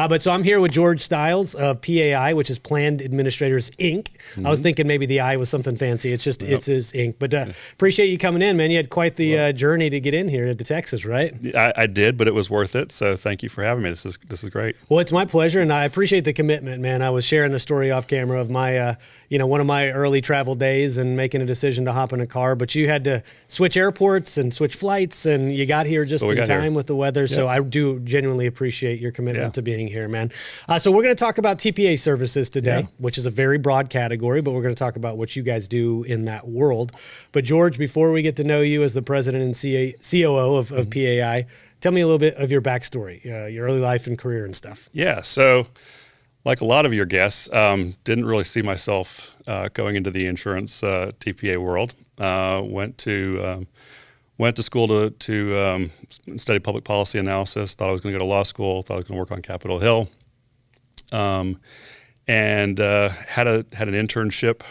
But so I'm here with George Stiles of PAI, which is Planned Administrators, Inc. I was thinking maybe the I was something fancy. It's just, it's his Inc. But appreciate you coming in, man. You had quite the journey to get in here to Texas, right? I did, but it was worth it. So thank you for having me. This is great. Well, it's my pleasure, and I appreciate the commitment, man. I was sharing the story off camera of my, one of my early travel days and making a decision to hop in a car, but you had to switch airports and switch flights, and you got here just in time with the weather. Yep. So I do genuinely appreciate your commitment to being here, man. So we're going to talk about TPA services today, which is a very broad category, but we're going to talk about what you guys do in that world. But George, before we get to know you as the president and COO of PAI, tell me a little bit of your backstory, your early life and career and stuff. Yeah, so like a lot of your guests, didn't really see myself going into the insurance TPA world. Went to school to study public policy analysis. Thought I was going to go to law school. Thought I was going to work on Capitol Hill. And had an internship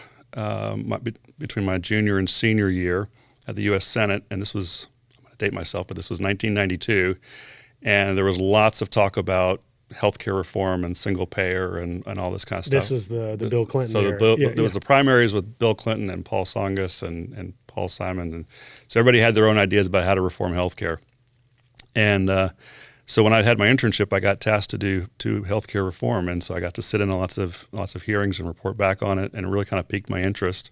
between my junior and senior year at the U.S. Senate. And this was, I'm going to date myself, but this was 1992. And there was lots of talk about healthcare reform and single payer and all this kind of stuff. This was the Bill Clinton era. So there was the primaries with Bill Clinton and Paul Tsongas and Paul Simon. And so everybody had their own ideas about how to reform healthcare. And so when I had my internship, I got tasked to do healthcare reform. And so I got to sit in on lots of hearings and report back on it, and it really kind of piqued my interest.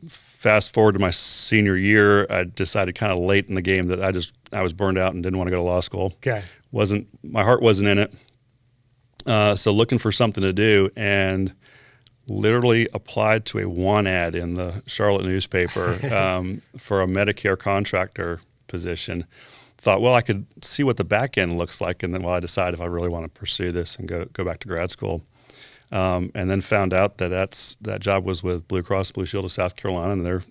Fast forward to my senior year, I decided kind of late in the game that I was burned out and didn't want to go to law school. Okay. My heart wasn't in it. So looking for something to do, and literally applied to a want ad in the Charlotte newspaper for a Medicare contractor position. Thought, well, I could see what the back end looks like, and then I decide if I really want to pursue this and go back to grad school. And then found out that job was with Blue Cross Blue Shield of South Carolina, and their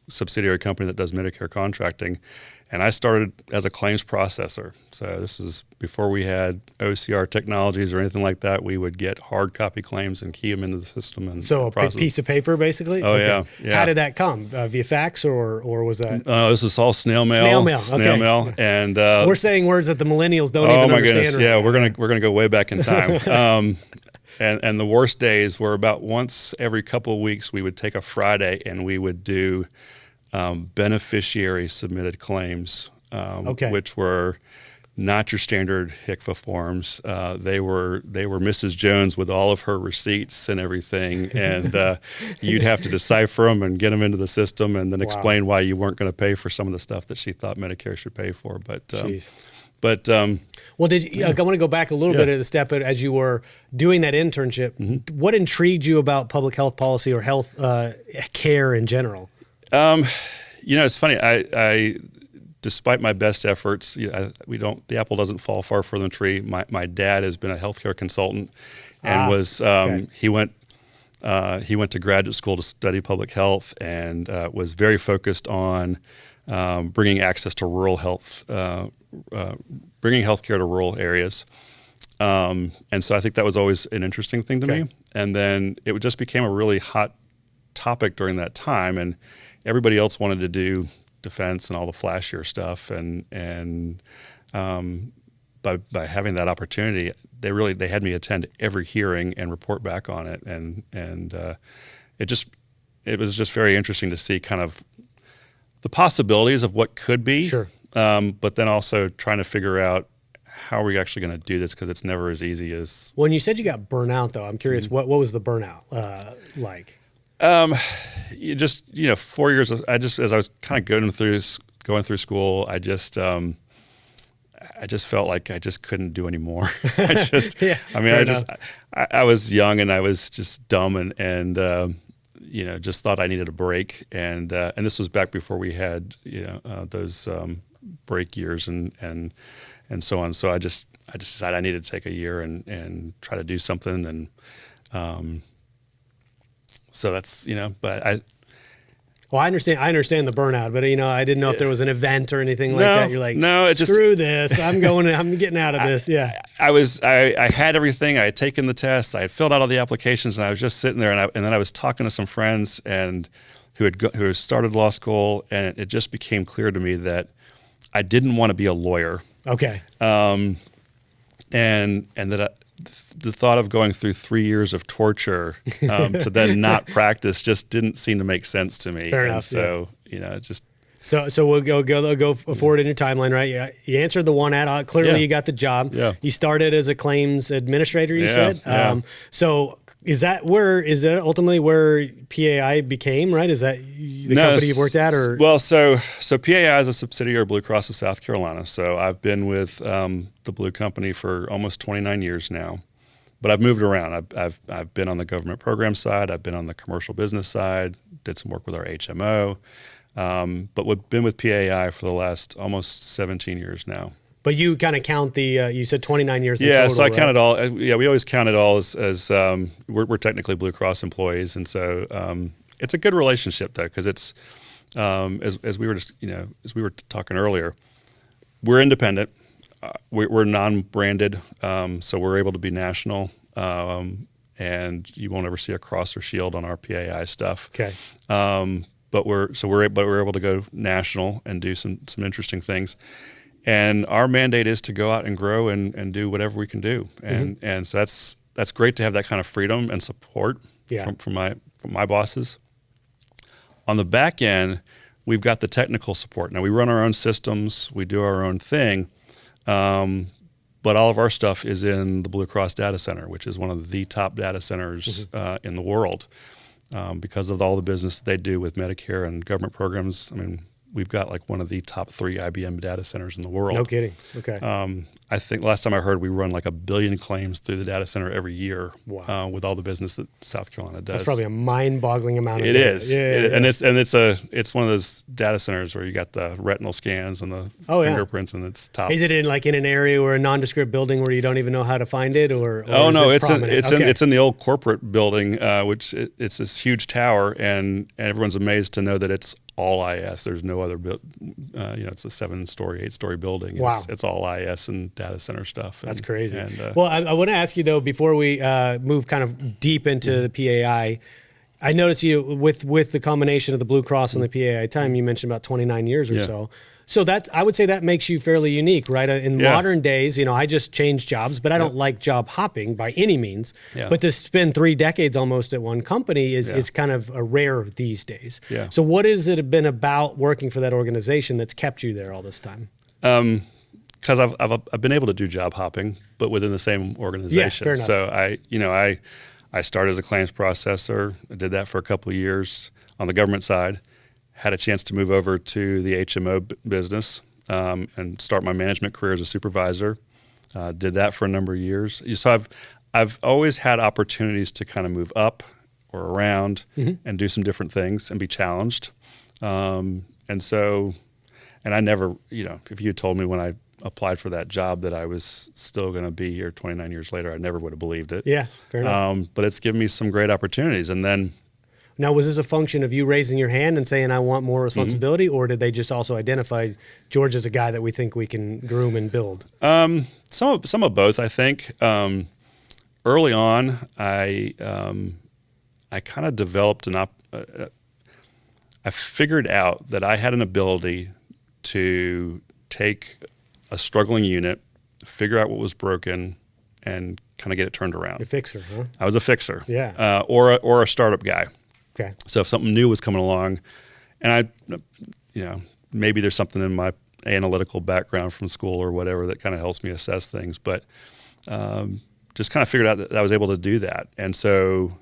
subsidiary company that does Medicare contracting. And I started as a claims processor. So this is before we had OCR technologies or anything like that. We would get hard copy claims and key them into the system. And so a piece of paper, basically? Oh, okay. Yeah. How did that come? Via fax or was that? This was all snail mail. Snail mail. And we're saying words that the millennials don't even understand. Oh, my goodness. Right Yeah, now. we're gonna go way back in time. And the worst days were about once every couple of weeks, we would take a Friday and we would do beneficiary submitted claims, which were not your standard HCFA forms. They were Mrs. Jones with all of her receipts and everything, and you'd have to decipher them and get them into the system, and then explain why you weren't going to pay for some of the stuff that she thought Medicare should pay for. Well, I want to go back a little bit at a step as you were doing that internship. What intrigued you about public health policy or health care in general? It's funny. I despite my best efforts, the apple doesn't fall far from the tree. My dad has been a healthcare consultant, and he went to graduate school to study public health, and was very focused on bringing access to rural health, bringing healthcare to rural areas. And so I think that was always an interesting thing to me. And then it just became a really hot topic during that time, and everybody else wanted to do defense and all the flashier stuff. And by having that opportunity, they had me attend every hearing and report back on it. And it was just very interesting to see kind of the possibilities of what could be. Sure. But then also trying to figure out how are we actually going to do this, because it's never as easy as. When you said you got burnt out, though, I'm curious, what was the burnout like? 4 years. As I was kind of going through school, I just felt like I just couldn't do any more. I was young and I was just dumb and just thought I needed a break. And this was back before we had those break years and so on. So I just decided I needed to take a year and try to do something. And so that's, but I. Well, I understand the burnout, but I didn't know if there was an event or anything like that. You're like, no, it's screw this. I'm getting out of this. Yeah. I had everything. I had taken the tests. I had filled out all the applications, and I was just sitting there. And then I was talking to some friends who had started law school, and it just became clear to me that I didn't want to be a lawyer. Okay. and that the thought of going through 3 years of torture to then not practice just didn't seem to make sense to me. Fair and enough. so it just. So we'll go forward in your timeline, right? You answered the one ad. Clearly, you got the job. Yeah. You started as a claims administrator. You said. Yeah. So is that ultimately where PAI became? Right? Is that the company you've worked at, or? Well, so PAI is a subsidiary of Blue Cross of South Carolina. So I've been with the Blue Company for almost 29 years now. But I've moved around. I've been on the government program side. I've been on the commercial business side. Did some work with our HMO. But we've been with PAI for the last almost 17 years now. But you kind of count you said 29 years in total, total, so I right? count it all. Yeah, we always count it all as we're technically Blue Cross employees. And so it's a good relationship, though, because it's, as we were talking earlier, we're independent. We're non-branded, so we're able to be national. And you won't ever see a cross or shield on our PAI stuff. Okay. But we're able to go national and do some interesting things, and our mandate is to go out and grow and do whatever we can do, and so that's great to have that kind of freedom and support from my bosses. On the back end, we've got the technical support. Now we run our own systems, we do our own thing, but all of our stuff is in the Blue Cross data center, which is one of the top data centers in the world. Because of all the business they do with Medicare and government programs. I mean, we've got like one of the top 3 IBM data centers in the world. No kidding. Okay. I think last time I heard, we run like 1 billion claims through the data center every year. Wow. With all the business that South Carolina does. That's probably a mind-boggling amount of It data. is. Yeah. And it's one of those data centers where you got the retinal scans and the fingerprints, and it's top. Is it in an area or a nondescript building where you don't even know how to find it, or oh no, is it it's in the old corporate building, which it's this huge tower, and everyone's amazed to know that it's all IS. There's no other, it's a 7-story, 8-story building. Wow. It's all IS and data center stuff. That's crazy. And, well, I want to ask you though, before we move kind of deep into the PAI, I noticed you with the combination of the Blue Cross and the PAI time, you mentioned about 29 years or so. So that, I would say that makes you fairly unique, right? In modern days, I just changed jobs, but I don't like job hopping by any means. Yeah. But to spend 3 decades almost at one company is kind of a rare these days. Yeah. So what has it been about working for that organization that's kept you there all this time? Because I've been able to do job hopping, but within the same organization. Yeah, fair enough. So I started as a claims processor. I did that for a couple of years on the government side. Had a chance to move over to the HMO business and start my management career as a supervisor. Did that for a number of years. So I've always had opportunities to kind of move up or around and do some different things and be challenged. And I never, if you had told me when I applied for that job that I was still going to be here 29 years later, I never would have believed it. Yeah, fair enough. But it's given me some great opportunities. And then, now, was this a function of you raising your hand and saying, I want more responsibility, or did they just also identify George as a guy that we think we can groom and build? Some of both, I think. Early on, I kind of developed I figured out that I had an ability to take a struggling unit, figure out what was broken, and kind of get it turned around. You're a fixer, huh? I was a fixer. Yeah. Or a startup guy. Okay. So if something new was coming along, and maybe there's something in my analytical background from school or whatever that kind of helps me assess things, but just kind of figured out that I was able to do that. And so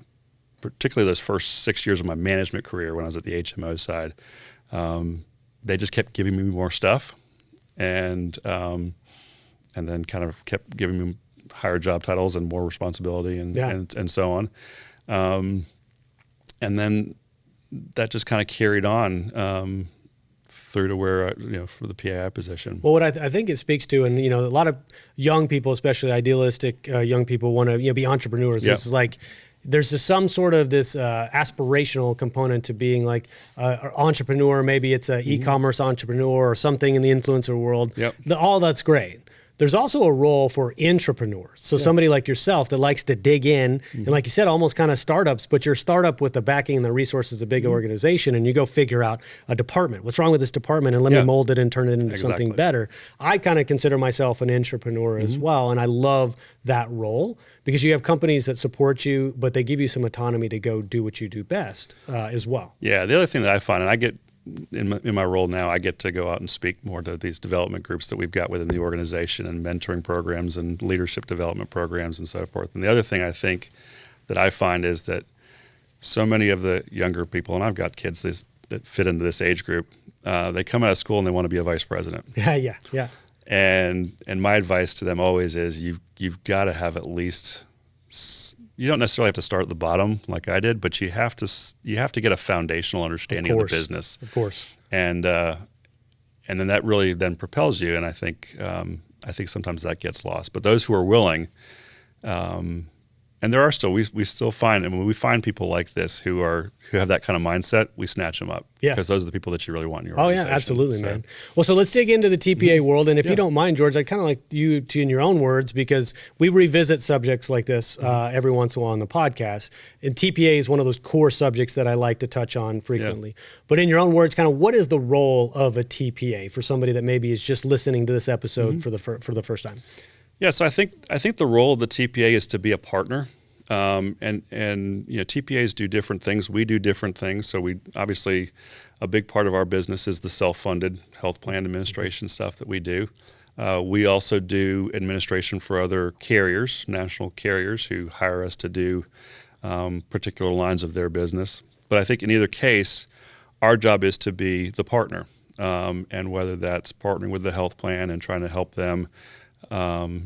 particularly those first 6 years of my management career when I was at the HMO side, they just kept giving me more stuff and then kind of kept giving me higher job titles and more responsibility and so on. And then that just kind of carried on through to where, for the PAI position. Well, what I think it speaks to, and, a lot of young people, especially idealistic young people, want to be entrepreneurs. Yeah. This is like, there's some sort of this aspirational component to being like an entrepreneur. Maybe it's an e-commerce entrepreneur or something in the influencer world. Yep. All that's great. there's also a role for intrapreneurs. So somebody like yourself that likes to dig in, and like you said, almost kind of startups, but you're a startup with the backing and the resources of a big organization, and you go figure out a department. What's wrong with this department? And let me mold it and turn it into something better. I kind of consider myself an intrapreneur as well, and I love that role because you have companies that support you, but they give you some autonomy to go do what you do best as well. Yeah, the other thing that I find, and I get in my role now, I get to go out and speak more to these development groups that we've got within the organization and mentoring programs and leadership development programs and so forth. And the other thing I think that I find is that so many of the younger people, and I've got kids that fit into this age group, they come out of school and they want to be a vice president. Yeah. And my advice to them always is you've got to have at least, you don't necessarily have to start at the bottom like I did, but you have to get a foundational understanding of the business. Of course. And then that really then propels you. And I think sometimes that gets lost. But those who are willing, and there are still, we still find, and when we find people like this who have that kind of mindset, we snatch them up. Yeah. Because those are the people that you really want in your Oh organization. yeah, absolutely, man. Well, so let's dig into the TPA world. And if you don't mind, George, I'd kind of like you to, in your own words, because we revisit subjects like this every once in a while on the podcast. And TPA is one of those core subjects that I like to touch on frequently. Yeah. But in your own words, kind of what is the role of a TPA for somebody that maybe is just listening to this episode for the first time? Yeah, so I think the role of the TPA is to be a partner, and TPAs do different things. We do different things. So we obviously, a big part of our business is the self-funded health plan administration stuff that we do. We also do administration for other carriers, national carriers, who hire us to do particular lines of their business. But I think in either case, our job is to be the partner, and whether that's partnering with the health plan and trying to help them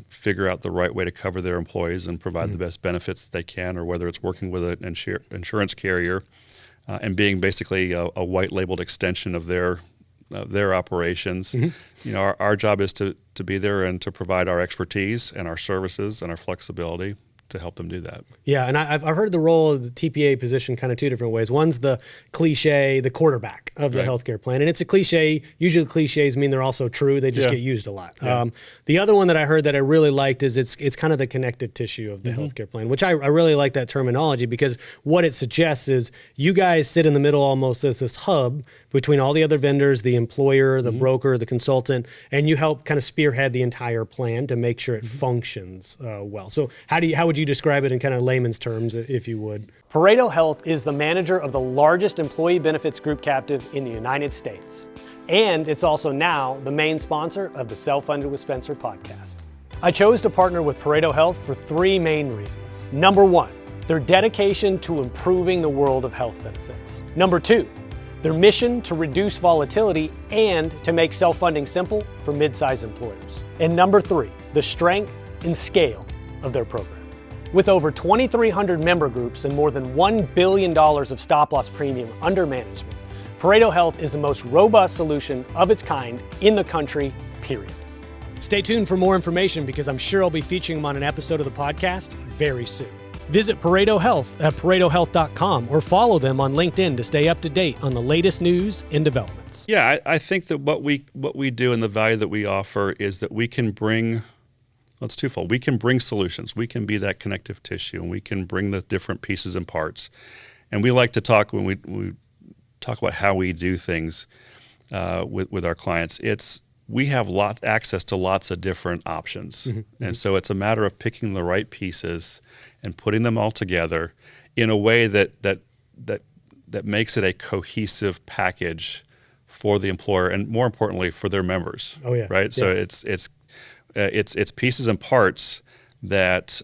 figure out the right way to cover their employees and provide the best benefits that they can, or whether it's working with an insurance carrier and being basically a white labeled extension of their operations. Our job is to be there and to provide our expertise and our services and our flexibility to help them do that. Yeah, and I've heard the role of the TPA position kind of two different ways. One's the cliche, the quarterback of the healthcare plan, and it's a cliche. Usually cliches mean they're also true. They just get used a lot. Yeah. The other one that I heard that I really liked is it's kind of the connective tissue of the healthcare plan, which I really like that terminology, because what it suggests is you guys sit in the middle almost as this hub between all the other vendors, the employer, the broker, the consultant, and you help kind of spearhead the entire plan to make sure it functions well. So how would you describe it in kind of layman's terms, if you would? Pareto Health is the manager of the largest employee benefits group captive in the United States. And it's also now the main sponsor of the Self-Funded with Spencer podcast. I chose to partner with Pareto Health for three main reasons. Number one, their dedication to improving the world of health benefits. Number two, their mission to reduce volatility and to make self-funding simple for mid-sized employers. And number three, the strength and scale of their program. With over 2,300 member groups and more than $1 billion of stop-loss premium under management, Pareto Health is the most robust solution of its kind in the country, period. Stay tuned for more information, because I'm sure I'll be featuring them on an episode of the podcast very soon. Visit Pareto Health at paretohealth.com or follow them on LinkedIn to stay up to date on the latest news and developments. Yeah, I think that what we do and the value that we offer is that we can bring, well, it's twofold. We can bring solutions. We can be that connective tissue, and we can bring the different pieces and parts. And we like to talk, when we talk about how we do things with our clients, we have access to lots of different options. And so it's a matter of picking the right pieces and putting them all together in a way that makes it a cohesive package for the employer, and more importantly for their members. Oh yeah. Right? So it's pieces and parts that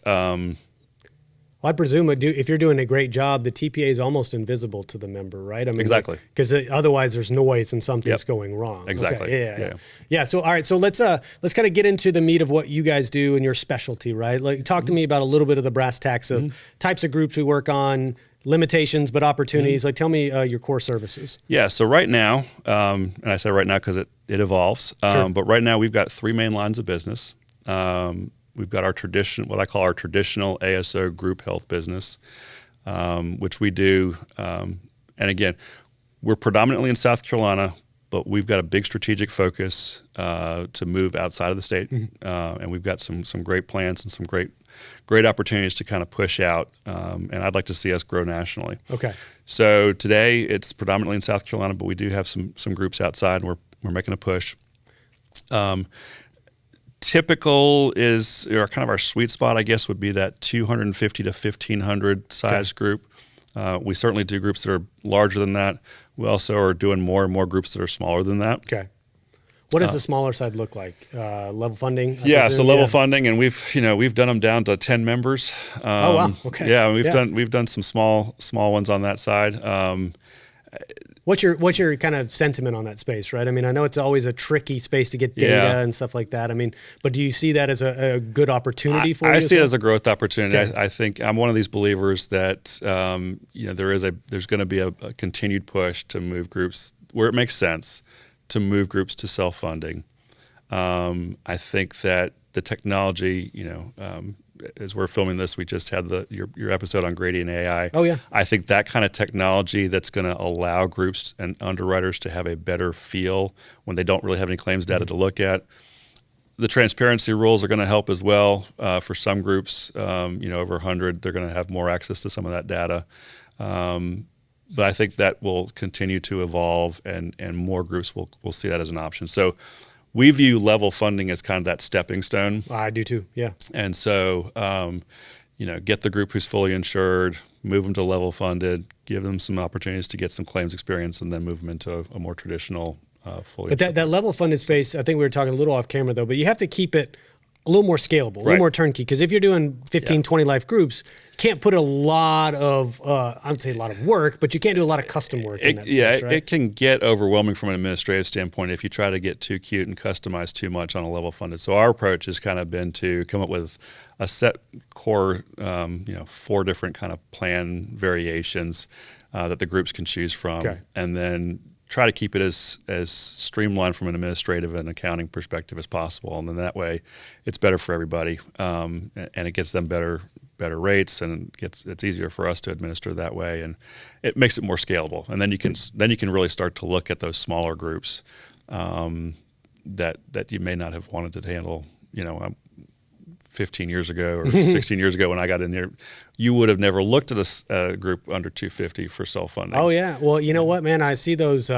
Well, I presume if you're doing a great job, the TPA is almost invisible to the member, right? I mean, exactly. Because otherwise there's noise and something's going wrong. Exactly. Okay. Yeah. So, all right. So let's kind of get into the meat of what you guys do and your specialty, right? Like, talk to me about a little bit of the brass tacks of types of groups we work on, limitations, but opportunities. Like, tell me your core services. Yeah. So right now, and I say right now because it evolves, but right now we've got three main lines of business. We've got our what I call our traditional ASO group health business, which we do. And again, we're predominantly in South Carolina, but we've got a big strategic focus to move outside of the state, and we've got some great plans and some great opportunities to kind of push out. And I'd like to see us grow nationally. Okay. So today it's predominantly in South Carolina, but we do have some groups outside, and we're making a push. Typical is, or kind of our sweet spot, I guess, would be that 250 to 1,500 size group. We certainly do groups that are larger than that. We also are doing more and more groups that are smaller than that. Okay. What does the smaller side look like? Level funding? I presume? So level funding, and we've done them down to 10 members. Oh wow! Okay. Yeah, we've done some small ones on that side. What's your kind of sentiment on that space, right? I mean, I know it's always a tricky space to get data and stuff like that. I mean, but do you see that as a good opportunity for you? I see it as a growth opportunity. Okay. I think I'm one of these believers that there's going to be a continued push to move groups where it makes sense to move groups to self-funding. I think that the technology, as we're filming this, we just had your episode on gradient AI. Oh yeah. I think that kind of technology that's going to allow groups and underwriters to have a better feel when they don't really have any claims data to look at. The transparency rules are going to help as well for some groups. Over 100, they're going to have more access to some of that data. But I think that will continue to evolve, and more groups will see that as an option. So we view level funding as kind of that stepping stone. I do too, yeah. And so, get the group who's fully insured, move them to level funded, give them some opportunities to get some claims experience, and then move them into a more traditional fully But that level funded space, I think we were talking a little off camera though, but you have to keep it a little more scalable, a little more turnkey. Because if you're doing 15, 20 life groups, you can't put a lot of, I would say a lot of work, but you can't do a lot of custom work in that space, right? It can get overwhelming from an administrative standpoint if you try to get too cute and customize too much on a level funded. So our approach has kind of been to come up with a set core, 4 different kind of plan variations that the groups can choose from, and then try to keep it as streamlined from an administrative and accounting perspective as possible. And then that way it's better for everybody, and it gets them better rates, and it's easier for us to administer that way, and it makes it more scalable. And then you can really start to look at those smaller groups that you may not have wanted to handle, 15 years ago or 16 years ago when I got in here. You would have never looked at a group under 250 for self-funding. Oh yeah. Well, you know what, man? I see those.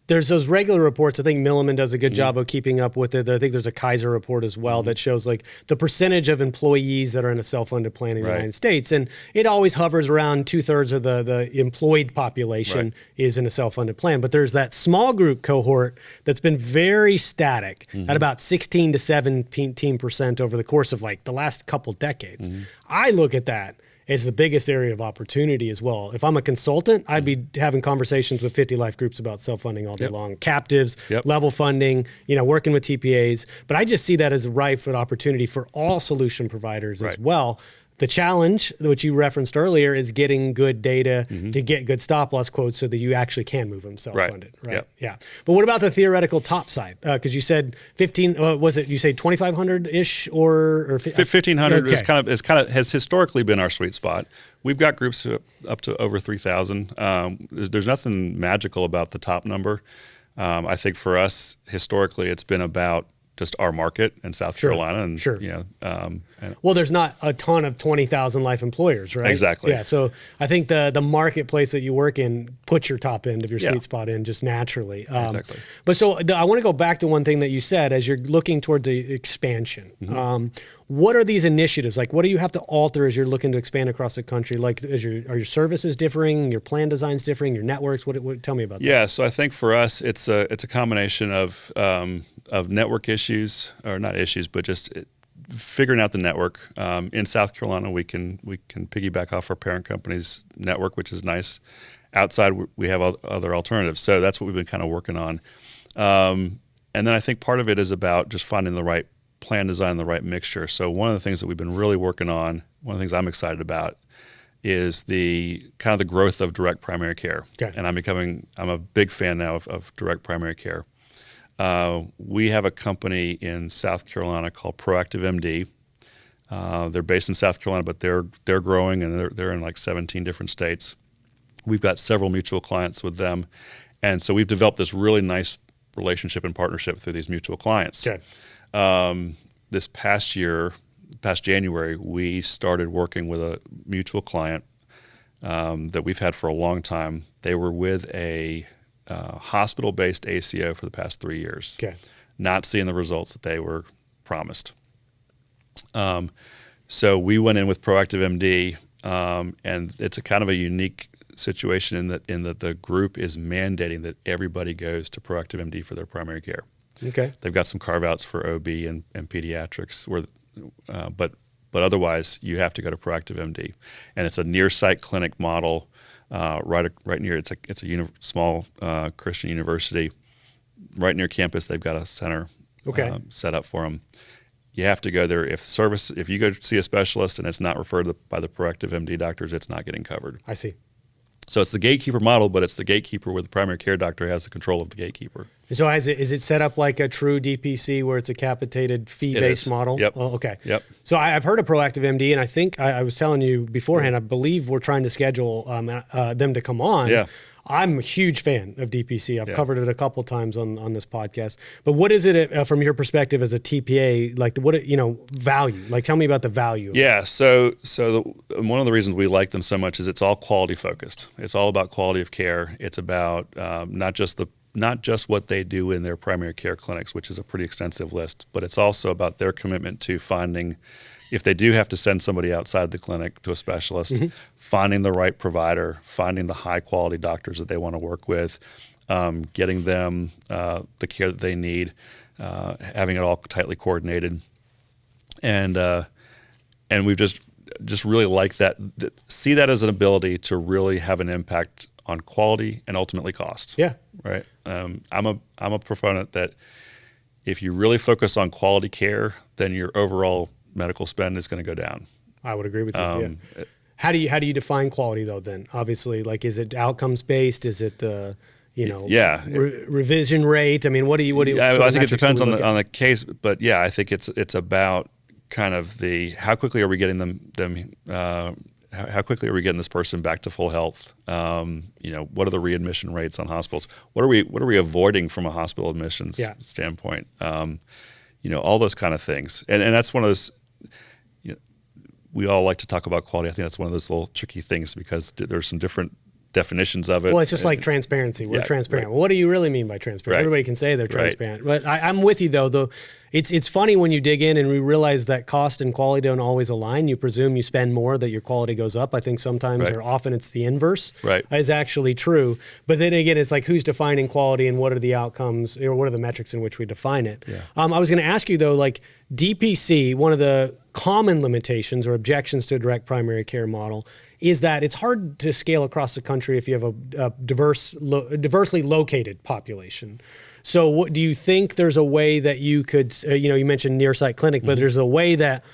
There's those regular reports. I think Milliman does a good job of keeping up with it. I think there's a Kaiser report as well that shows like the percentage of employees that are in a self-funded plan in the United States. And it always hovers around 2/3 of the employed population is in a self-funded plan. But there's that small group cohort that's been very static at about 16 to 17% over the course of like the last couple decades. I look at that is the biggest area of opportunity as well. If I'm a consultant, I'd be having conversations with 50 life groups about self-funding all day long. Captives, level funding, working with TPAs. But I just see that as a ripe opportunity for all solution providers as well. The challenge, which you referenced earlier, is getting good data to get good stop loss quotes so that you actually can move them self-funded. Right. Yeah. But what about the theoretical top side? Because you said 15. Was it? You say 2,500-ish or 1,500 has historically been our sweet spot. We've got groups up to over 3,000. There's nothing magical about the top number. I think for us historically, it's been about just our market in South Carolina, and well, there's not a ton of 20,000 life employers, right? Exactly. Yeah. So I think the marketplace that you work in puts your top end of your sweet spot in just naturally. Exactly. But so I want to go back to one thing that you said as you're looking towards the expansion. What are these initiatives? Like, what do you have to alter as you're looking to expand across the country? Like, are your services differing? Your plan designs differing? Your networks? What tell me about that? Yeah. So I think for us, it's a combination of network issues, or not issues, but just figuring out the network. In South Carolina, we can piggyback off our parent company's network, which is nice. Outside, we have other alternatives. So that's what we've been kind of working on. And then I think part of it is about just finding the right plan design, the right mixture. So one of the things that we've been really working on, one of the things I'm excited about, is the kind of the growth of direct primary care. Okay. And I'm a big fan now of direct primary care. We have a company in South Carolina called Proactive MD. They're based in South Carolina, but they're growing, and they're in like 17 different states. We've got several mutual clients with them, and so we've developed this really nice relationship and partnership through these mutual clients. Okay. This past January, we started working with a mutual client that we've had for a long time. They were with a hospital-based ACO for the past 3 years, not seeing the results that they were promised. So we went in with Proactive MD, and it's a kind of a unique situation in that the group is mandating that everybody goes to Proactive MD for their primary care. Okay. They've got some carve-outs for OB and pediatrics, but otherwise you have to go to Proactive MD, and it's a near-site clinic model. Right near it's a small Christian university, right near campus. They've got a center set up for them. You have to go there. If you go see a specialist and it's not referred by the Proactive MD doctors, it's not getting covered. I see. So it's the gatekeeper model, but it's the gatekeeper where the primary care doctor has the control of the gatekeeper. So is it set up like a true DPC where it's a capitated fee-based model? Yep. Oh, okay. Yep. So I've heard of Proactive MD, and I think I was telling you beforehand, I believe we're trying to schedule them to come on. Yeah. I'm a huge fan of DPC. I've covered it a couple times on this podcast. But what is it from your perspective as a TPA? Like value? Like tell me about the value. Yeah. So one of the reasons we like them so much is it's all quality focused. It's all about quality of care. It's about not just what they do in their primary care clinics, which is a pretty extensive list, but it's also about their commitment to finding, if they do have to send somebody outside the clinic to a specialist, finding the right provider, finding the high quality doctors that they want to work with, getting them the care that they need, having it all tightly coordinated, and we've just really like that. See that as an ability to really have an impact on quality and ultimately cost. Yeah. Right. I'm a proponent that if you really focus on quality care, then your overall medical spend is going to go down. I would agree with you. Yeah. How do you define quality though? Then obviously, like, is it outcomes based? Is it the revision rate? I mean, what do you? I think it depends on the case, but yeah, I think it's about kind of how quickly are we getting them how quickly are we getting this person back to full health? What are the readmission rates on hospitals? What are we avoiding from a hospital admissions standpoint? All those kind of things, and that's one of those. We all like to talk about quality. I think that's one of those little tricky things because there's some different definitions of it. Well, it's just like transparency. We're transparent. Right. Well, what do you really mean by transparent? Right. Everybody can say they're transparent. Right. But I'm with you, though. It's funny when you dig in and we realize that cost and quality don't always align. You presume you spend more, that your quality goes up. I think sometimes or often it's the inverse is actually true. But then again, it's like who's defining quality and what are the outcomes or what are the metrics in which we define it? Yeah. I was going to ask you, though, like DPC, one of the common limitations or objections to a direct primary care model is that it's hard to scale across the country if you have a diversely located population. So do you think there's a way that you could, you mentioned near site clinic, but there's a way that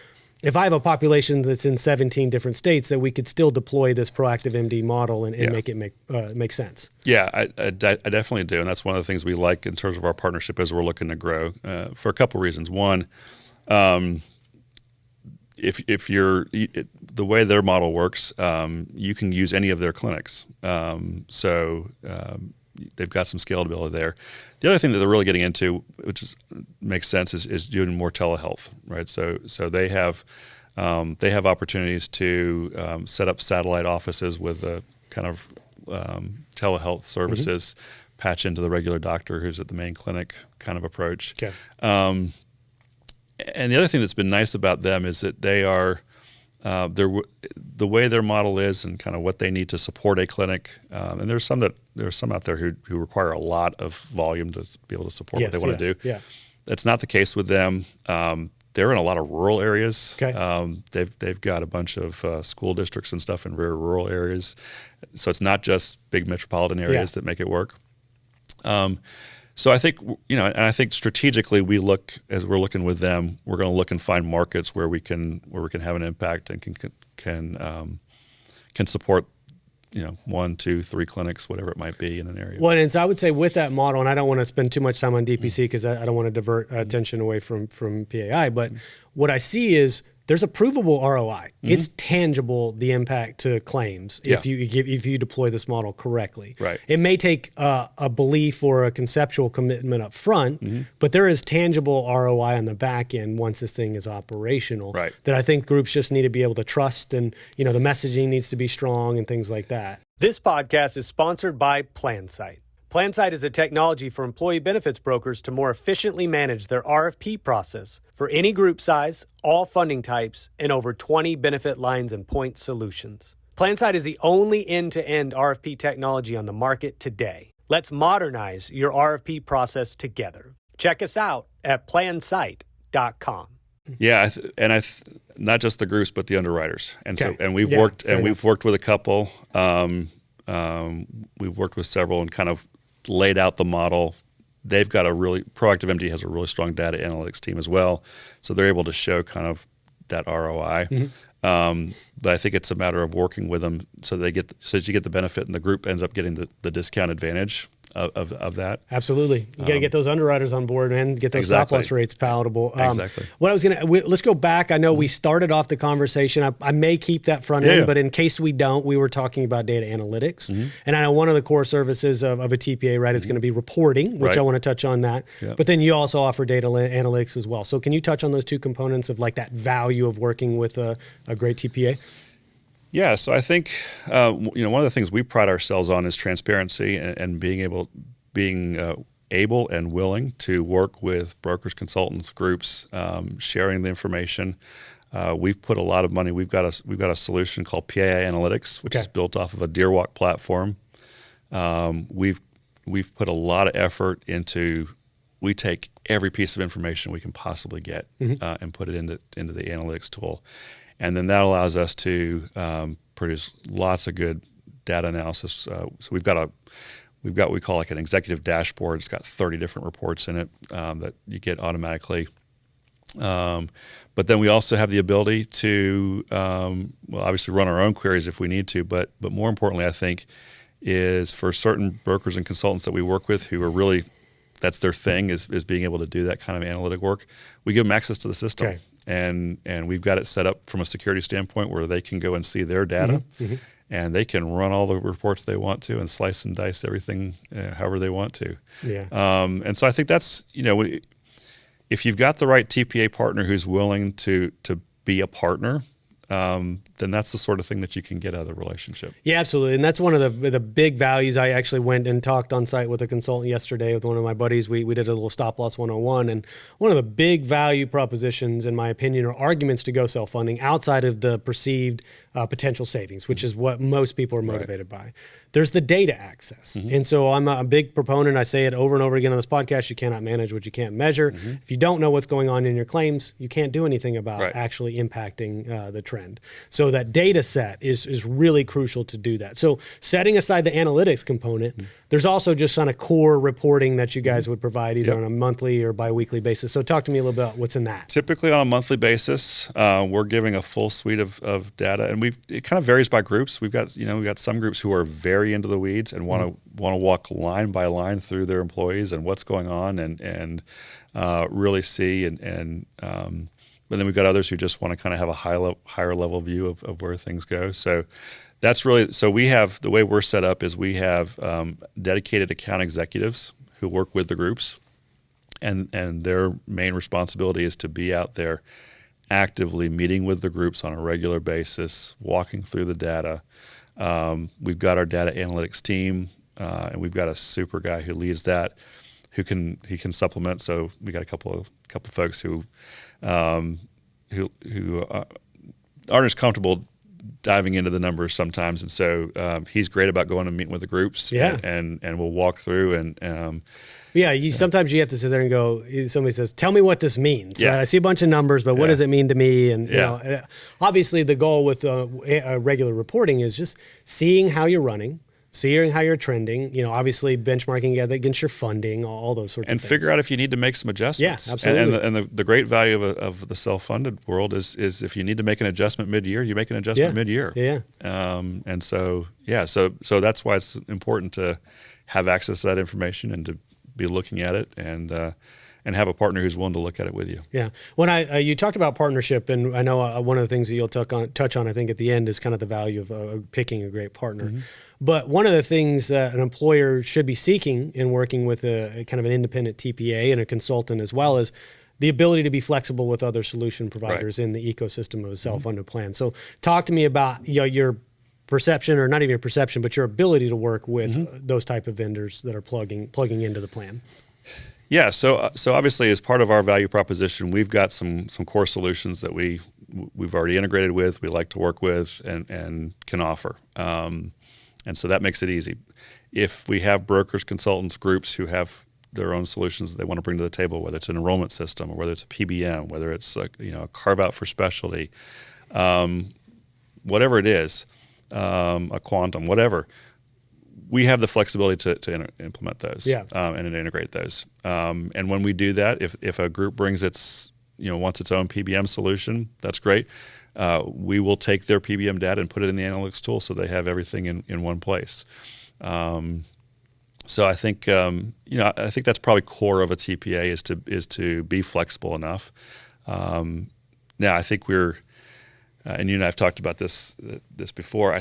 if I have a population that's in 17 different states that we could still deploy this Proactive MD model and make it make sense? Yeah, I definitely do. And that's one of the things we like in terms of our partnership as we're looking to grow for a couple reasons. One, if you're the way their model works, you can use any of their clinics. So they've got some scalability there. The other thing that they're really getting into, which makes sense, is doing more telehealth, right? So they have opportunities to set up satellite offices with a kind of telehealth services, patch into the regular doctor who's at the main clinic kind of approach. Okay. And the other thing that's been nice about them is that they are the way their model is and kind of what they need to support a clinic. And there's some out there who require a lot of volume to be able to support what they want to do. Yeah. That's not the case with them. They're in a lot of rural areas. Okay. They've got a bunch of school districts and stuff in very rural areas. So it's not just big metropolitan areas that make it work. So I think, and I think strategically as we're looking with them, we're going to look and find markets where we can have an impact and can support, 1, 2, 3 clinics, whatever it might be in an area. Well, and so I would say with that model, and I don't want to spend too much time on DPC because I don't want to divert attention away from PAI, but what I see is there's a provable ROI. It's tangible, the impact to claims if you deploy this model correctly. Right. It may take a belief or a conceptual commitment up front, but there is tangible ROI on the back end once this thing is operational. Right. That I think groups just need to be able to trust, and the messaging needs to be strong and things like that. This podcast is sponsored by PlanSight. PlanSight is a technology for employee benefits brokers to more efficiently manage their RFP process for any group size, all funding types, and over 20 benefit lines and point solutions. PlanSight is the only end-to-end RFP technology on the market today. Let's modernize your RFP process together. Check us out at plansight.com. Yeah, not just the groups, but the underwriters, and Okay. we've worked with a couple. We've worked with several and kind of laid out the model. They've got Proactive MD has a really strong data analytics team as well, so they're able to show kind of that ROI. But I think it's a matter of working with them so that you get the benefit, and the group ends up getting the discount advantage of that. Absolutely. You got to get those underwriters on board, man. Get those stop loss rates palatable. Exactly. What I was let's go back. I know we started off the conversation. I may keep that front end, but in case we don't, we were talking about data analytics. And I know one of the core services of a TPA, right, is going to be reporting, which I want to touch on that. Yep. But then you also offer data analytics as well. So can you touch on those two components of like that value of working with a great TPA? Yeah, so I think one of the things we pride ourselves on is transparency and being able and willing to work with brokers, consultants, groups, sharing the information. We've put a lot of money. We've got a solution called PAI Analytics, which is built off of a Deerwalk platform. We've put a lot of effort into. We take every piece of information we can possibly get and put it into the analytics tool. And then that allows us to produce lots of good data analysis. So we've got what we call like an executive dashboard. It's got 30 different reports in it that you get automatically. But then we also have the ability to, obviously run our own queries if we need to. But more importantly, I think, is for certain brokers and consultants that we work with who are really, that's their thing, is being able to do that kind of analytic work. We give them access to the system. Okay. And we've got it set up from a security standpoint where they can go and see their data, and they can run all the reports they want to and slice and dice everything however they want to. Yeah. And so I think that's, if you've got the right TPA partner who's willing to be a partner, then that's the sort of thing that you can get out of the relationship. Yeah, absolutely. And that's one of the big values. I actually went and talked on site with a consultant yesterday with one of my buddies. We did a little stop loss 101. And one of the big value propositions, in my opinion, are arguments to go self-funding outside of the perceived potential savings, which is what most people are motivated by. There's the data access. And so I'm a big proponent. I say it over and over again on this podcast. You cannot manage what you can't measure. If you don't know what's going on in your claims, you can't do anything about actually impacting the trend. So that data set is really crucial to do that. So setting aside the analytics component, there's also just kind of core reporting that you guys would provide either on a monthly or biweekly basis. So talk to me a little bit about what's in that. Typically on a monthly basis, we're giving a full suite of data, and it kind of varies by groups. We've got some groups who are very into the weeds and want to walk line by line through their employees and what's going on and really see but then we've got others who just want to kind of have a higher level view of where things go. So that's really, so we have, the way we're set up is we have dedicated account executives who work with the groups, and their main responsibility is to be out there actively meeting with the groups on a regular basis, walking through the data. We've got our data analytics team, and we've got a super guy who leads that, he can supplement. So we got a couple folks who aren't as comfortable diving into the numbers sometimes, and so he's great about going and meeting with the groups. And we'll walk through and. Sometimes you have to sit there and go, somebody says, tell me what this means. Right? I see a bunch of numbers, but what does it mean to me? And obviously the goal with regular reporting is just seeing how you're running, seeing how you're trending, obviously benchmarking against your funding, all those sorts of things. And figure out if you need to make some adjustments. Yeah, absolutely. And the great value of the self-funded world is if you need to make an adjustment mid-year, you make an adjustment mid-year. Yeah. And so that's why it's important to have access to that information and to be looking at it. And and have a partner who's willing to look at it with you. Yeah. When you talked about partnership, and I know one of the things that you'll touch on, I think at the end, is kind of the value of picking a great partner. But one of the things that an employer should be seeking in working with a kind of an independent TPA and a consultant as well is the ability to be flexible with other solution providers in the ecosystem of a self-funded plan. So talk to me about your perception, or not even your perception, but your ability to work with those type of vendors that are plugging into the plan. Yeah, so obviously as part of our value proposition, we've got some core solutions that we've already integrated with, we like to work with, and can offer. And so that makes it easy. If we have brokers, consultants, groups who have their own solutions that they want to bring to the table, whether it's an enrollment system or whether it's a PBM, whether it's a carve out for specialty, whatever it is, a quantum, whatever, we have the flexibility to implement those and integrate those. And when we do that, if a group brings wants its own PBM solution, that's great. We will take their PBM data and put it in the analytics tool so they have everything in one place. So I think I think that's probably core of a TPA is to be flexible enough. Now I think we're and you and I have talked about this before.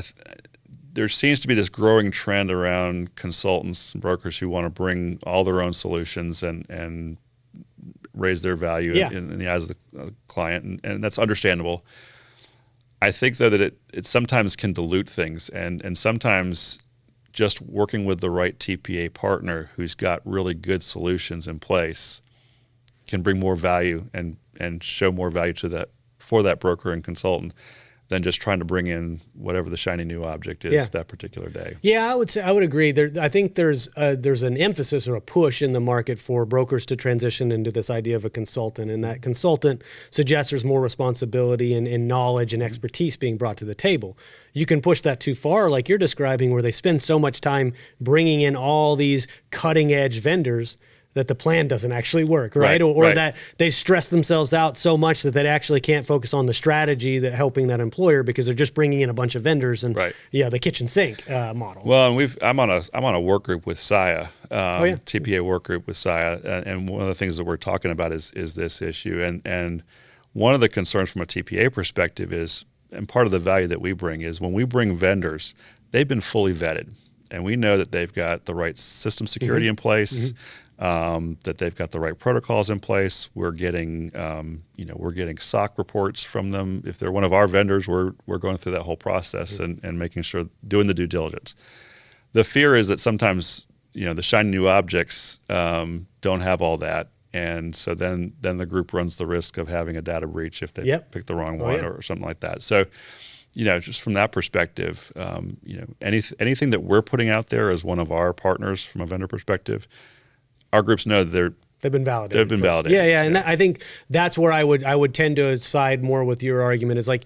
There seems to be this growing trend around consultants and brokers who want to bring all their own solutions and raise their value in the eyes of the client, and that's understandable. I think, though, that it sometimes can dilute things, and sometimes just working with the right TPA partner who's got really good solutions in place can bring more value and show more value for that broker and consultant than just trying to bring in whatever the shiny new object is that particular day. Yeah, I would agree. I think there's an emphasis or a push in the market for brokers to transition into this idea of a consultant, and that consultant suggests there's more responsibility and knowledge and expertise being brought to the table. You can push that too far, like you're describing, where they spend so much time bringing in all these cutting edge vendors that the plan doesn't actually work, right? Or that they stress themselves out so much that they actually can't focus on the strategy that helping that employer because they're just bringing in a bunch of vendors and the kitchen sink model. Well, and I'm on a work group with SIA, TPA work group with SIA, and one of the things that we're talking about is this issue, and one of the concerns from a TPA perspective is, and part of the value that we bring is when we bring vendors, they've been fully vetted, and we know that they've got the right system security in place. That they've got the right protocols in place. We're getting, we're getting SOC reports from them. If they're one of our vendors, we're going through that whole process and making sure, doing the due diligence. The fear is that sometimes, the shiny new objects don't have all that, and so then the group runs the risk of having a data breach if they pick the wrong one or something like that. So, just from that perspective, anything that we're putting out there as one of our partners from a vendor perspective, our groups know that they've been validated. They've been validated. Yeah, and I think that's where I would tend to side more with your argument is like,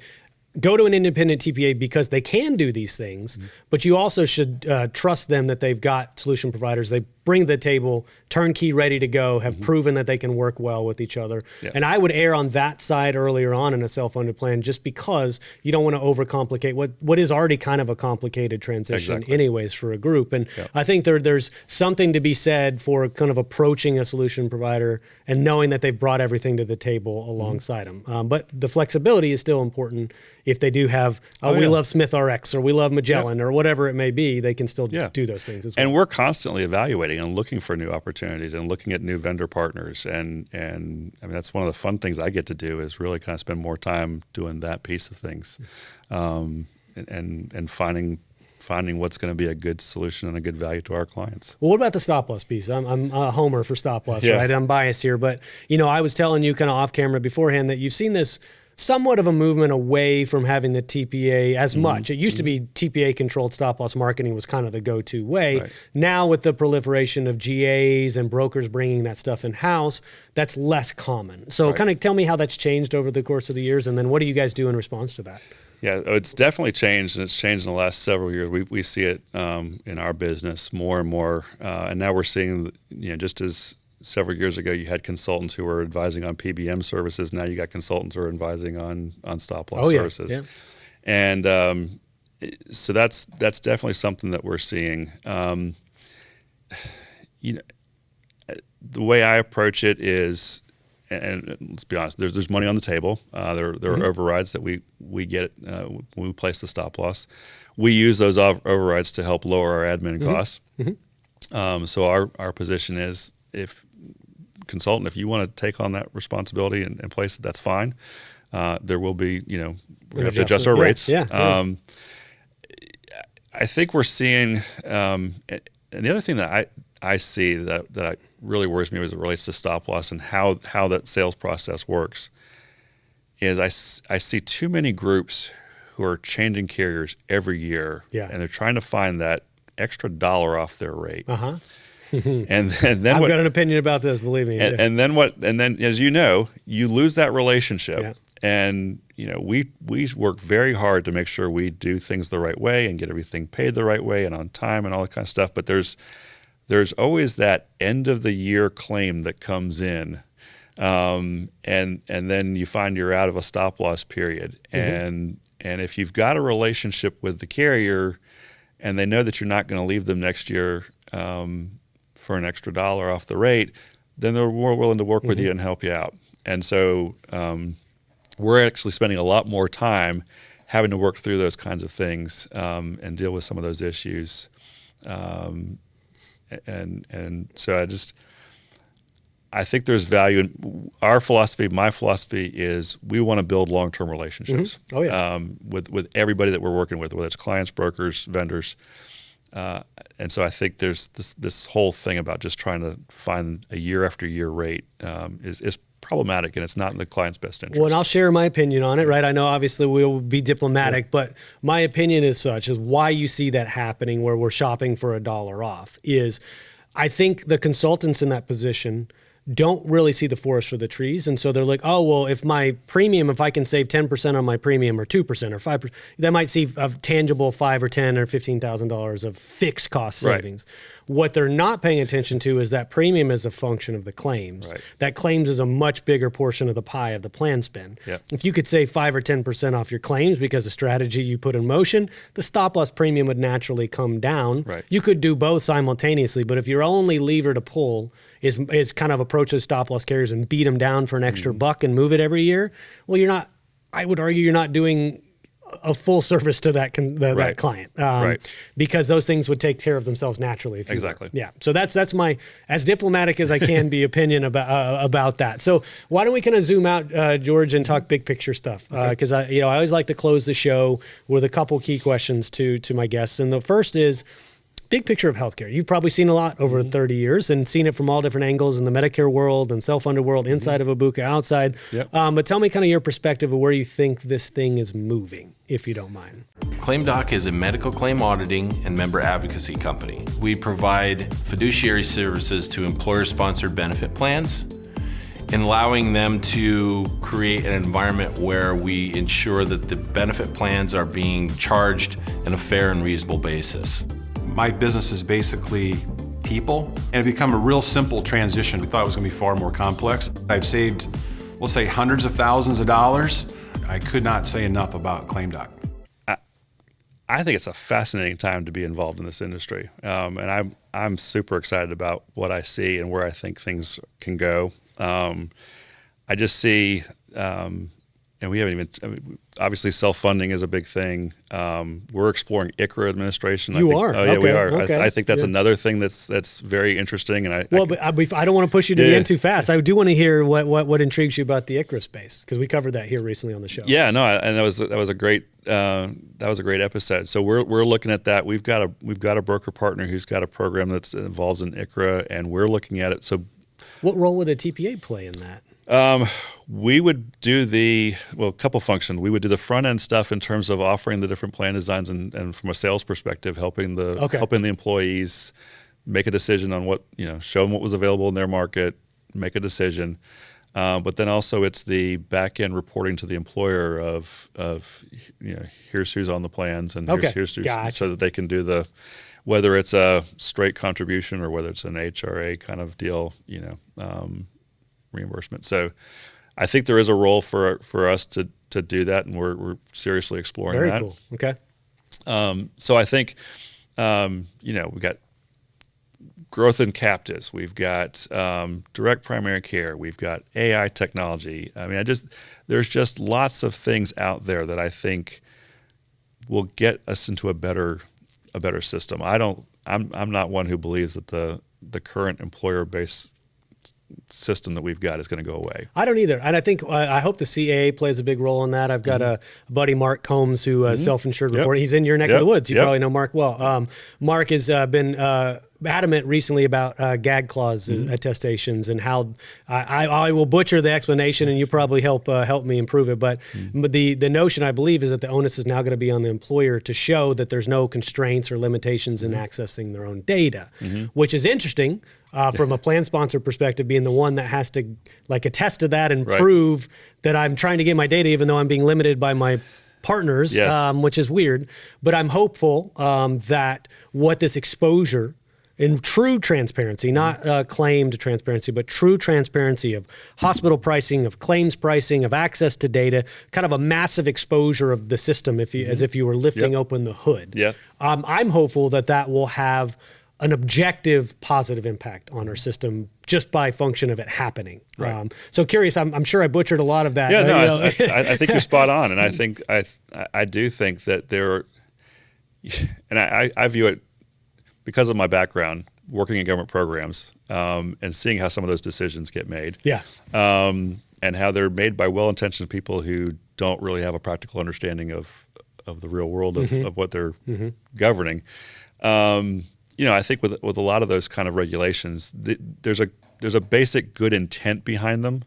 go to an independent TPA because they can do these things, but you also should trust them that they've got solution providers. They bring to the table turnkey, ready to go, have proven that they can work well with each other. Yeah. And I would err on that side earlier on in a self-funded plan just because you don't want to overcomplicate what is already kind of a complicated transition anyways for a group. And I think there's something to be said for kind of approaching a solution provider and knowing that they've brought everything to the table alongside them. But the flexibility is still important. If they do have, we love Smith RX or we love Magellan or whatever it may be, they can still do those things as well. And we're constantly evaluating and looking for new opportunities and looking at new vendor partners. And I mean, that's one of the fun things I get to do is really kind of spend more time doing that piece of things and finding what's going to be a good solution and a good value to our clients. Well, what about the stop loss piece? I'm a homer for stop loss, right? I'm biased here, but I was telling you kind of off camera beforehand that you've seen this somewhat of a movement away from having the TPA as much. It used to be TPA-controlled stop-loss marketing was kind of the go-to way. Right. Now with the proliferation of GAs and brokers bringing that stuff in-house, that's less common. So kind of tell me how that's changed over the course of the years, and then what do you guys do in response to that? Yeah, it's definitely changed, and it's changed in the last several years. We see it in our business more and more, and now we're seeing, just as several years ago, you had consultants who were advising on PBM services. Now you got consultants who are advising on stop loss services, and so that's definitely something that we're seeing. the way I approach it is, and let's be honest, there's money on the table. There are overrides that we get when we place the stop loss. We use those overrides to help lower our admin costs. So our position is, if you want to take on that responsibility and place it, that's fine. There will be, we have to adjust our rates. I think we're seeing, and the other thing that I see that really worries me as it relates to stop loss and how that sales process works is I see too many groups who are changing carriers every year, and they're trying to find that extra dollar off their rate. And then I've got an opinion about this, believe me. And then as you lose that relationship. And we work very hard to make sure we do things the right way and get everything paid the right way and on time and all that kind of stuff. But there's always that end of the year claim that comes in, and then you find you're out of a stop loss period. And if you've got a relationship with the carrier, and they know that you're not going to leave them next year for an extra dollar off the rate, then they're more willing to work with you and help you out. And so we're actually spending a lot more time having to work through those kinds of things and deal with some of those issues. And so I think there's value in our philosophy. My philosophy is we want to build long-term relationships with everybody that we're working with, whether it's clients, brokers, vendors. And so I think there's this whole thing about just trying to find a year after year rate is problematic, and it's not in the client's best interest. Well, and I'll share my opinion on it, right? I know obviously we'll be diplomatic, but my opinion is such is why you see that happening where we're shopping for $1 off is I think the consultants in that position don't really see the forest for the trees. And so they're like, oh, well, if I can save 10% on my premium or 2% or 5%, they might see a tangible $5,000 or $10,000 or $15,000 of fixed cost savings. Right. What they're not paying attention to is that premium is a function of the claims. Right. That claims is a much bigger portion of the pie of the plan spend. Yep. If you could save 5 or 10% off your claims because of strategy you put in motion, the stop loss premium would naturally come down. Right. You could do both simultaneously, but if your only lever to pull is kind of approach those stop loss carriers and beat them down for an extra buck and move it every year, well, I would argue you're not doing a full service to that that client, because those things would take care of themselves naturally. Exactly. Yeah. So that's my, as diplomatic as I can be, opinion about that. So why don't we kind of zoom out, George, and talk big picture stuff? Because I always like to close the show with a couple key questions to my guests, and the first is big picture of healthcare. You've probably seen a lot over 30 years and seen it from all different angles in the Medicare world and self-funded world, inside of Abuka, outside. Yep. But tell me kind of your perspective of where you think this thing is moving, if you don't mind. ClaimDoc is a medical claim auditing and member advocacy company. We provide fiduciary services to employer-sponsored benefit plans and allowing them to create an environment where we ensure that the benefit plans are being charged on a fair and reasonable basis. My business is basically people, and it become a real simple transition. We thought it was going to be far more complex. I've saved, we'll say, hundreds of thousands of dollars. I could not say enough about ClaimDoc. I think it's a fascinating time to be involved in this industry, and I'm super excited about what I see and where I think things can go. I just see, and we haven't even, obviously self-funding is a big thing. We're exploring ICHRA administration. You are? Oh yeah, okay. we are. Okay. I think that's another thing that's very interesting. And I don't want to push you to the end too fast. I do want to hear what intrigues you about the ICHRA space, because we covered that here recently on the show. Yeah, no, and that was a great episode. So we're looking at that. We've got a broker partner who's got a program that's involves in ICHRA, and we're looking at it. So what role would a TPA play in that? We would do a couple functions. We would do the front end stuff in terms of offering the different plan designs and from a sales perspective, helping the employees make a decision on what, show them what was available in their market, make a decision. But then also it's the back end reporting to the employer of here's who's on the plans and here's who's, so that they can do whether it's a straight contribution or whether it's an HRA kind of deal, reimbursement. So I think there is a role for us to do that, and we're seriously exploring that. Very cool. Okay. So I think we got growth in captives. We've got direct primary care. We've got AI technology. I mean, there's just lots of things out there that I think will get us into a better system. I'm not one who believes that the current employer-based system that we've got is going to go away. I don't either. And I think, I hope the CAA plays a big role in that. I've got a buddy, Mark Combs, who self-insured reporting. He's in your neck of the woods. You probably know Mark well. Mark has been adamant recently about gag clause attestations and how I will butcher the explanation, and you probably help me improve it. But the notion, I believe, is that the onus is now going to be on the employer to show that there's no constraints or limitations in accessing their own data, which is interesting from a plan sponsor perspective, being the one that has to attest to that and prove that I'm trying to get my data, even though I'm being limited by my partners, which is weird. But I'm hopeful that what this exposure in true transparency, not claimed transparency, but true transparency of hospital pricing, of claims pricing, of access to data, kind of a massive exposure of the system, as if you were lifting open the hood. I'm hopeful that will have an objective positive impact on our system just by function of it happening. So curious, I'm sure I butchered a lot of that. Yeah, no, I think you're spot on, and I think I do think that there are, and I view it because of my background working in government programs and seeing how some of those decisions get made. And how they're made by well-intentioned people who don't really have a practical understanding of the real world of what they're governing. I think with a lot of those kind of regulations, there's a basic good intent behind them.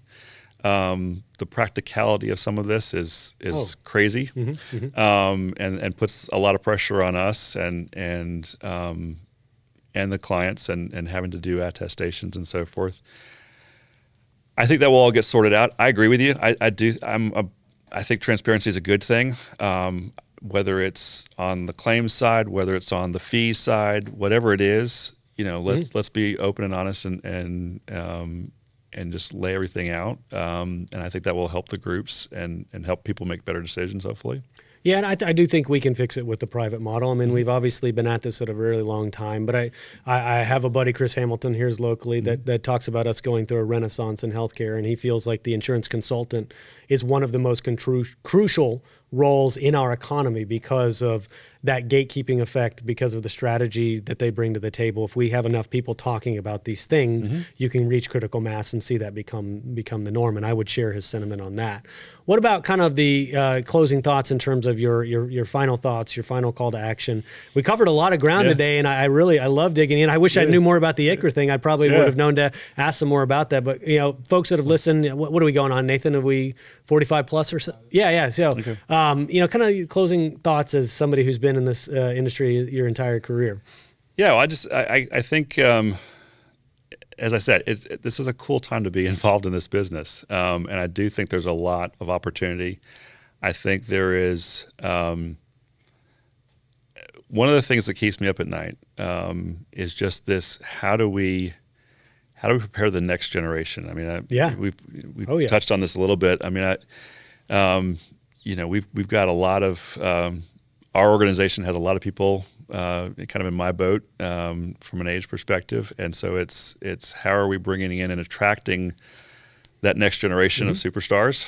The practicality of some of this is crazy, and puts a lot of pressure on us and the clients and having to do attestations and so forth. I think that will all get sorted out. I agree with you. I think transparency is a good thing. Whether it's on the claims side, whether it's on the fee side, whatever it is, let's be open and honest and just lay everything out. And I think that will help the groups and help people make better decisions, hopefully. Yeah, and I do think we can fix it with the private model. I mean, we've obviously been at this at a really long time, but I have a buddy, Chris Hamilton, here's locally, that talks about us going through a renaissance in healthcare, and he feels like the insurance consultant is one of the most crucial roles in our economy because of that gatekeeping effect, because of the strategy that they bring to the table. If we have enough people talking about these things, you can reach critical mass and see that become the norm. And I would share his sentiment on that. What about kind of the closing thoughts in terms of your final thoughts, your final call to action? We covered a lot of ground today, and I love digging in. I wish I knew more about the ICHRA thing. I probably would have known to ask some more about that. But folks that have listened, what are we going on, Nathan? Are we 45 plus or so? Yeah. So, kind of closing thoughts as somebody who's been in this industry your entire career. Yeah, well, I think, as I said, this is a cool time to be involved in this business, and I do think there's a lot of opportunity. I think there is one of the things that keeps me up at night is just this: how do we prepare the next generation? I mean, we've touched on this a little bit. I mean, we've got a lot of our organization has a lot of people kind of in my boat from an age perspective, and so it's how are we bringing in and attracting that next generation of superstars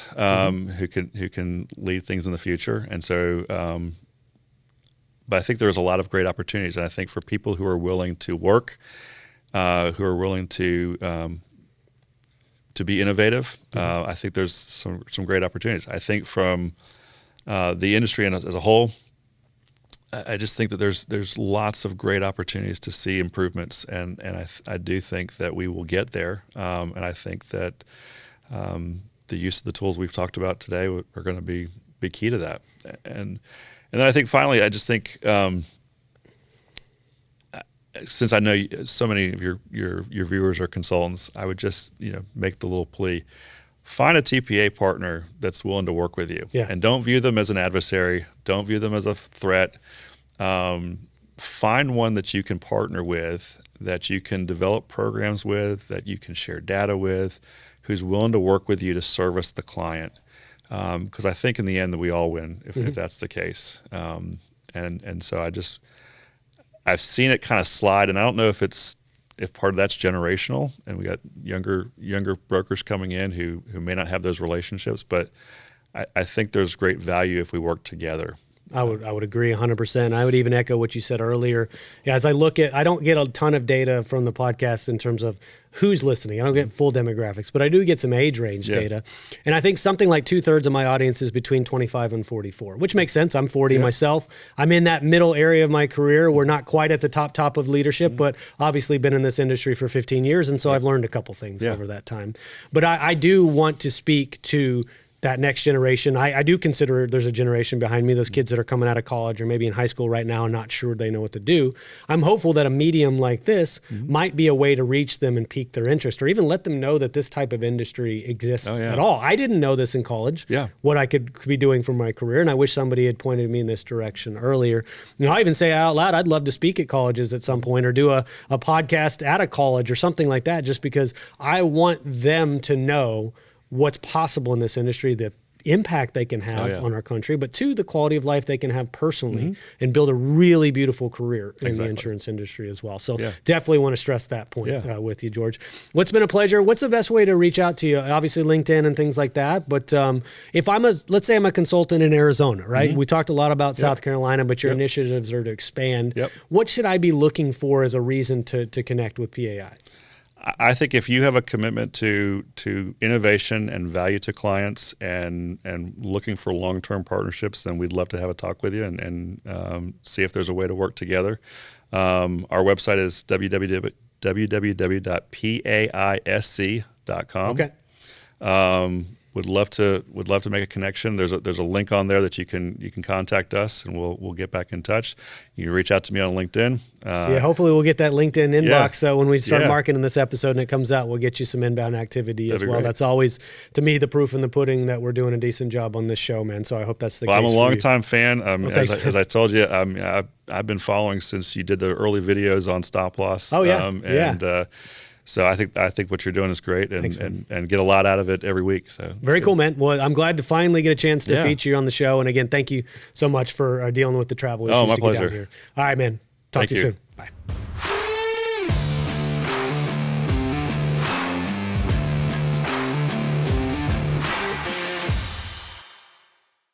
who can lead things in the future. And so, but I think there's a lot of great opportunities, and I think for people who are willing to work, who are willing to be innovative, I think there's some great opportunities. I think from the industry and as a whole, I just think that there's lots of great opportunities to see improvements, and I do think that we will get there. And I think that the use of the tools we've talked about today are going to be key to that. And then I think finally, I just think since I know so many of your viewers are consultants, I would just make the little plea. Find a TPA partner that's willing to work with you, and don't view them as an adversary. Don't view them as a threat. Find one that you can partner with, that you can develop programs with, that you can share data with, who's willing to work with you to service the client. Because I think in the end that we all win if that's the case. And so I've seen it kind of slide, and I don't know if it's if part of that's generational, and we got younger brokers coming in who may not have those relationships, but I think there's great value if we work together. I would agree 100%. I would even echo what you said earlier. Yeah, as I look at, I don't get a ton of data from the podcast in terms of who's listening. I don't get full demographics, but I do get some age range data. And I think something like 2/3 of my audience is between 25 and 44, which makes sense. I'm 40 myself. I'm in that middle area of my career. We're not quite at the top of leadership, but obviously been in this industry for 15 years. And so I've learned a couple things over that time. But I do want to speak to that next generation. I do consider there's a generation behind me, those kids that are coming out of college or maybe in high school right now and not sure they know what to do. I'm hopeful that a medium like this might be a way to reach them and pique their interest, or even let them know that this type of industry exists at all. I didn't know this in college, what I could be doing for my career, and I wish somebody had pointed me in this direction earlier. I even say out loud, I'd love to speak at colleges at some point, or do a podcast at a college or something like that, just because I want them to know what's possible in this industry, the impact they can have on our country, but two, the quality of life they can have personally and build a really beautiful career in the insurance industry as well. So definitely want to stress that point with you, George. What's been a pleasure. What's the best way to reach out to you? Obviously LinkedIn and things like that, but if let's say I'm a consultant in Arizona, right? We talked a lot about South Carolina, but your initiatives are to expand. What should I be looking for as a reason to connect with PAI? I think if you have a commitment to innovation and value to clients and looking for long-term partnerships, then we'd love to have a talk with you and see if there's a way to work together. Our website is www.paisc.com. Okay. Would love to make a connection. There's a link on there that you can contact us, and we'll get back in touch. You can reach out to me on LinkedIn. Hopefully we'll get that LinkedIn inbox. So when we start marketing this episode and it comes out, we'll get you some inbound activity as well. Great. That's always, to me, the proof in the pudding that we're doing a decent job on this show, man. So I hope that's the case. I'm a long-time fan. Thanks, as I told you, I've been following since you did the early videos on stop loss. Oh yeah. So I think what you're doing is great, and get a lot out of it every week. So very cool, man. Well, I'm glad to finally get a chance to feature you on the show. And again, thank you so much for dealing with the travel issues. Oh, my to pleasure. Get down here. All right, man. Talk to you soon. Bye.